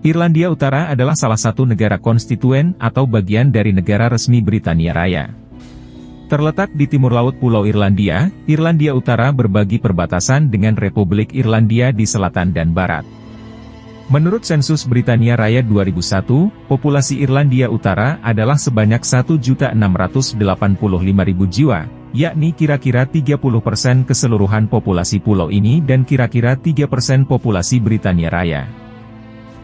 Irlandia Utara adalah salah satu negara konstituen atau bagian dari negara resmi Britania Raya. Terletak di timur laut Pulau Irlandia, Irlandia Utara berbagi perbatasan dengan Republik Irlandia di selatan dan barat. Menurut sensus Britania Raya 2001, populasi Irlandia Utara adalah sebanyak 1.685.000 jiwa, yakni kira-kira 30% keseluruhan populasi pulau ini dan kira-kira 3% populasi Britania Raya.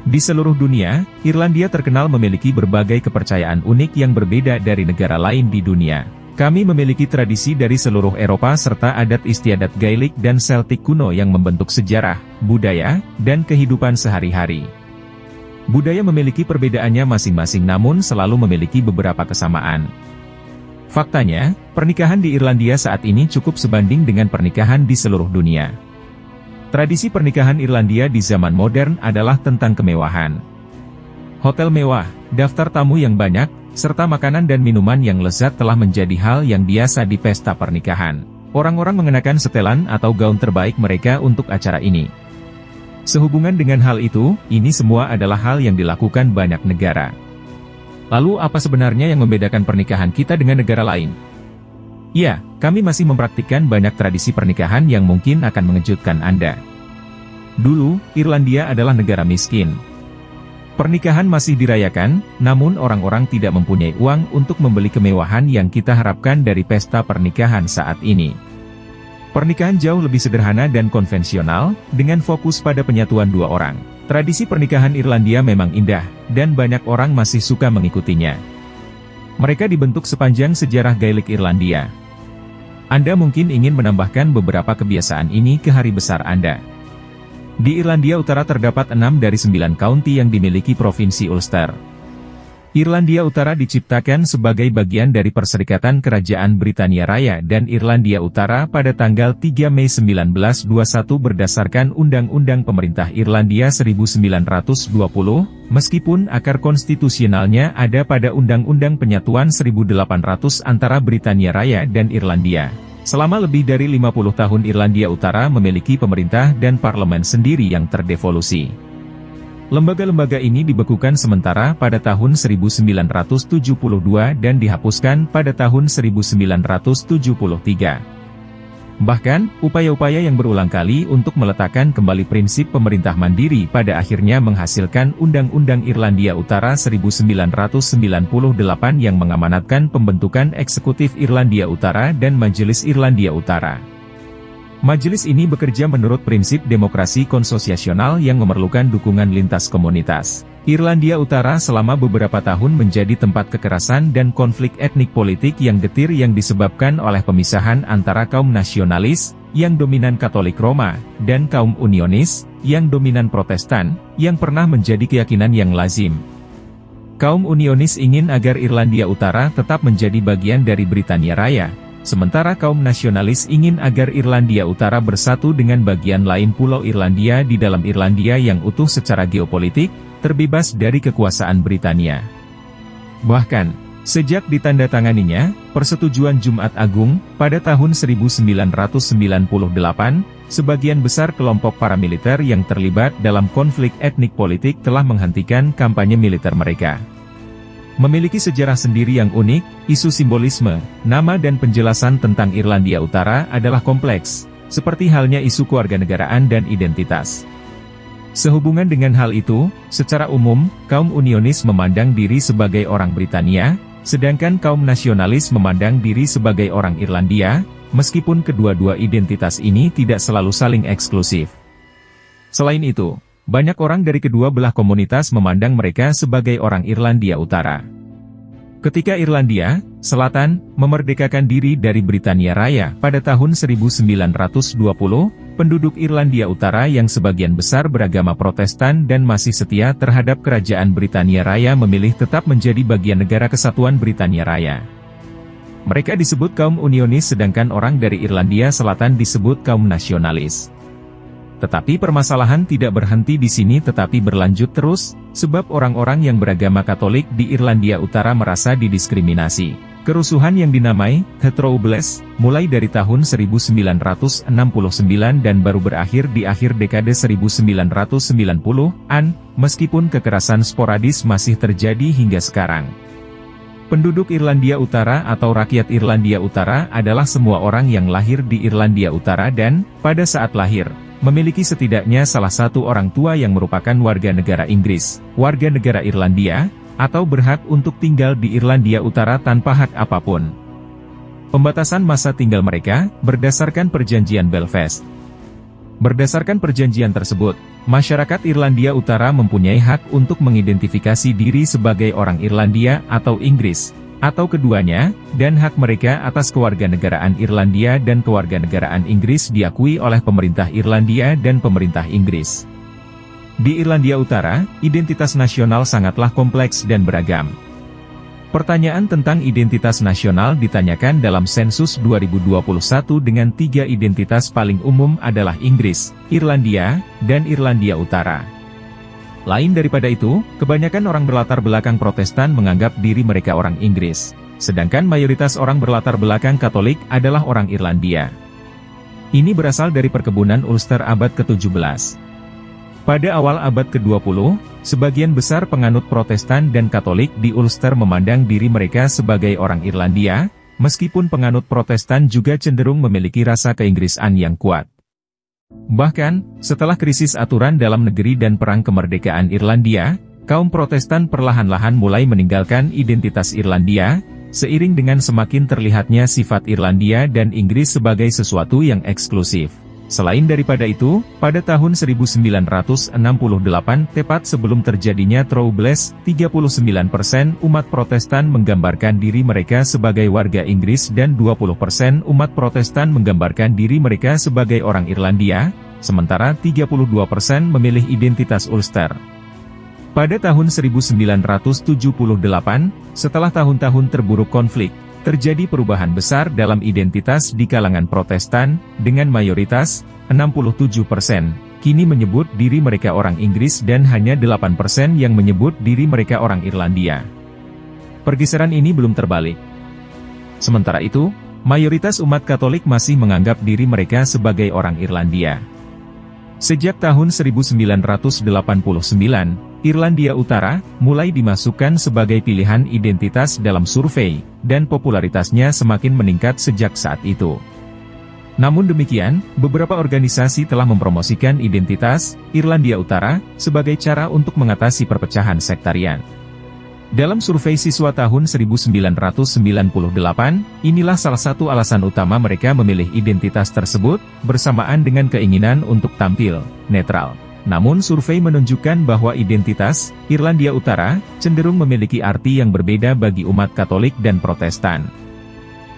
Di seluruh dunia, Irlandia terkenal memiliki berbagai kepercayaan unik yang berbeda dari negara lain di dunia. Kami memiliki tradisi dari seluruh Eropa serta adat istiadat Gaelic dan Celtic kuno yang membentuk sejarah, budaya, dan kehidupan sehari-hari. Budaya memiliki perbedaannya masing-masing namun selalu memiliki beberapa kesamaan. Faktanya, pernikahan di Irlandia saat ini cukup sebanding dengan pernikahan di seluruh dunia. Tradisi pernikahan Irlandia di zaman modern adalah tentang kemewahan. Hotel mewah, daftar tamu yang banyak, serta makanan dan minuman yang lezat telah menjadi hal yang biasa di pesta pernikahan. Orang-orang mengenakan setelan atau gaun terbaik mereka untuk acara ini. Sehubungan dengan hal itu, ini semua adalah hal yang dilakukan banyak negara. Lalu apa sebenarnya yang membedakan pernikahan kita dengan negara lain? Ya, kami masih mempraktikkan banyak tradisi pernikahan yang mungkin akan mengejutkan Anda. Dulu, Irlandia adalah negara miskin. Pernikahan masih dirayakan, namun orang-orang tidak mempunyai uang untuk membeli kemewahan yang kita harapkan dari pesta pernikahan saat ini. Pernikahan jauh lebih sederhana dan konvensional, dengan fokus pada penyatuan dua orang. Tradisi pernikahan Irlandia memang indah, dan banyak orang masih suka mengikutinya. Mereka dibentuk sepanjang sejarah Gaelic Irlandia. Anda mungkin ingin menambahkan beberapa kebiasaan ini ke hari besar Anda. Di Irlandia Utara terdapat 6 dari 9 kaunti yang dimiliki Provinsi Ulster. Irlandia Utara diciptakan sebagai bagian dari Perserikatan Kerajaan Britania Raya dan Irlandia Utara pada tanggal 3 Mei 1921 berdasarkan Undang-Undang Pemerintah Irlandia 1920, meskipun akar konstitusionalnya ada pada Undang-Undang Penyatuan 1800 antara Britania Raya dan Irlandia. Selama lebih dari 50 tahun Irlandia Utara memiliki pemerintah dan parlemen sendiri yang terdevolusi. Lembaga-lembaga ini dibekukan sementara pada tahun 1972 dan dihapuskan pada tahun 1973. Bahkan, upaya-upaya yang berulang kali untuk meletakkan kembali prinsip pemerintah mandiri pada akhirnya menghasilkan Undang-Undang Irlandia Utara 1998 yang mengamanatkan pembentukan Eksekutif Irlandia Utara dan Majelis Irlandia Utara. Majelis ini bekerja menurut prinsip demokrasi konsosiasional yang memerlukan dukungan lintas komunitas. Irlandia Utara selama beberapa tahun menjadi tempat kekerasan dan konflik etnik politik yang getir yang disebabkan oleh pemisahan antara kaum nasionalis, yang dominan Katolik Roma, dan kaum Unionis, yang dominan Protestan, yang pernah menjadi keyakinan yang lazim. Kaum Unionis ingin agar Irlandia Utara tetap menjadi bagian dari Britania Raya, sementara kaum nasionalis ingin agar Irlandia Utara bersatu dengan bagian lain Pulau Irlandia di dalam Irlandia yang utuh secara geopolitik, terbebas dari kekuasaan Britania. Bahkan, sejak ditandatanganinya, Persetujuan Jumat Agung, pada tahun 1998, sebagian besar kelompok paramiliter yang terlibat dalam konflik etnik politik telah menghentikan kampanye militer mereka. Memiliki sejarah sendiri yang unik, isu simbolisme, nama dan penjelasan tentang Irlandia Utara adalah kompleks, seperti halnya isu kewarganegaraan dan identitas. Sehubungan dengan hal itu, secara umum, kaum Unionis memandang diri sebagai orang Britania, sedangkan kaum nasionalis memandang diri sebagai orang Irlandia, meskipun kedua-dua identitas ini tidak selalu saling eksklusif. Selain itu, banyak orang dari kedua belah komunitas memandang mereka sebagai orang Irlandia Utara. Ketika Irlandia Selatan memerdekakan diri dari Britania Raya pada tahun 1920, penduduk Irlandia Utara yang sebagian besar beragama Protestan dan masih setia terhadap Kerajaan Britania Raya memilih tetap menjadi bagian negara kesatuan Britania Raya. Mereka disebut kaum Unionis sedangkan orang dari Irlandia Selatan disebut kaum nasionalis. Tetapi permasalahan tidak berhenti di sini tetapi berlanjut terus, sebab orang-orang yang beragama Katolik di Irlandia Utara merasa didiskriminasi. Kerusuhan yang dinamai Troubles mulai dari tahun 1969 dan baru berakhir di akhir dekade 1990-an, meskipun kekerasan sporadis masih terjadi hingga sekarang. Penduduk Irlandia Utara atau rakyat Irlandia Utara adalah semua orang yang lahir di Irlandia Utara dan, pada saat lahir, memiliki setidaknya salah satu orang tua yang merupakan warga negara Inggris, warga negara Irlandia, atau berhak untuk tinggal di Irlandia Utara tanpa hak apapun. Pembatasan masa tinggal mereka, berdasarkan Perjanjian Belfast. Berdasarkan perjanjian tersebut, masyarakat Irlandia Utara mempunyai hak untuk mengidentifikasi diri sebagai orang Irlandia atau Inggris, atau keduanya, dan hak mereka atas kewarganegaraan Irlandia dan kewarganegaraan Inggris diakui oleh pemerintah Irlandia dan pemerintah Inggris. Di Irlandia Utara, identitas nasional sangatlah kompleks dan beragam. Pertanyaan tentang identitas nasional ditanyakan dalam sensus 2021 dengan 3 identitas paling umum adalah Inggris, Irlandia, dan Irlandia Utara. Lain daripada itu, kebanyakan orang berlatar belakang Protestan menganggap diri mereka orang Inggris, sedangkan mayoritas orang berlatar belakang Katolik adalah orang Irlandia. Ini berasal dari perkebunan Ulster abad ke-17. Pada awal abad ke-20, sebagian besar penganut Protestan dan Katolik di Ulster memandang diri mereka sebagai orang Irlandia, meskipun penganut Protestan juga cenderung memiliki rasa keinggrisan yang kuat. Bahkan, setelah krisis aturan dalam negeri dan perang kemerdekaan Irlandia, kaum Protestan perlahan-lahan mulai meninggalkan identitas Irlandia, seiring dengan semakin terlihatnya sifat Irlandia dan Inggris sebagai sesuatu yang eksklusif. Selain daripada itu, pada tahun 1968, tepat sebelum terjadinya Troubles, 39% umat Protestan menggambarkan diri mereka sebagai warga Inggris dan 20% umat Protestan menggambarkan diri mereka sebagai orang Irlandia, sementara 32% memilih identitas Ulster. Pada tahun 1978, setelah tahun-tahun terburuk konflik, terjadi perubahan besar dalam identitas di kalangan Protestan, dengan mayoritas, 67%, kini menyebut diri mereka orang Inggris dan hanya 8% yang menyebut diri mereka orang Irlandia. Pergeseran ini belum terbalik. Sementara itu, mayoritas umat Katolik masih menganggap diri mereka sebagai orang Irlandia. Sejak tahun 1989, Irlandia Utara mulai dimasukkan sebagai pilihan identitas dalam survei, dan popularitasnya semakin meningkat sejak saat itu. Namun demikian, beberapa organisasi telah mempromosikan identitas Irlandia Utara sebagai cara untuk mengatasi perpecahan sektarian. Dalam survei siswa tahun 1998, inilah salah satu alasan utama mereka memilih identitas tersebut, bersamaan dengan keinginan untuk tampil netral. Namun survei menunjukkan bahwa identitas Irlandia Utara cenderung memiliki arti yang berbeda bagi umat Katolik dan Protestan.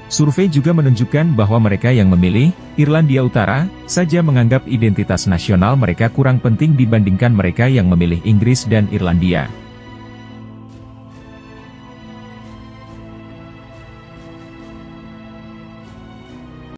Survei juga menunjukkan bahwa mereka yang memilih Irlandia Utara saja menganggap identitas nasional mereka kurang penting dibandingkan mereka yang memilih Inggris dan Irlandia.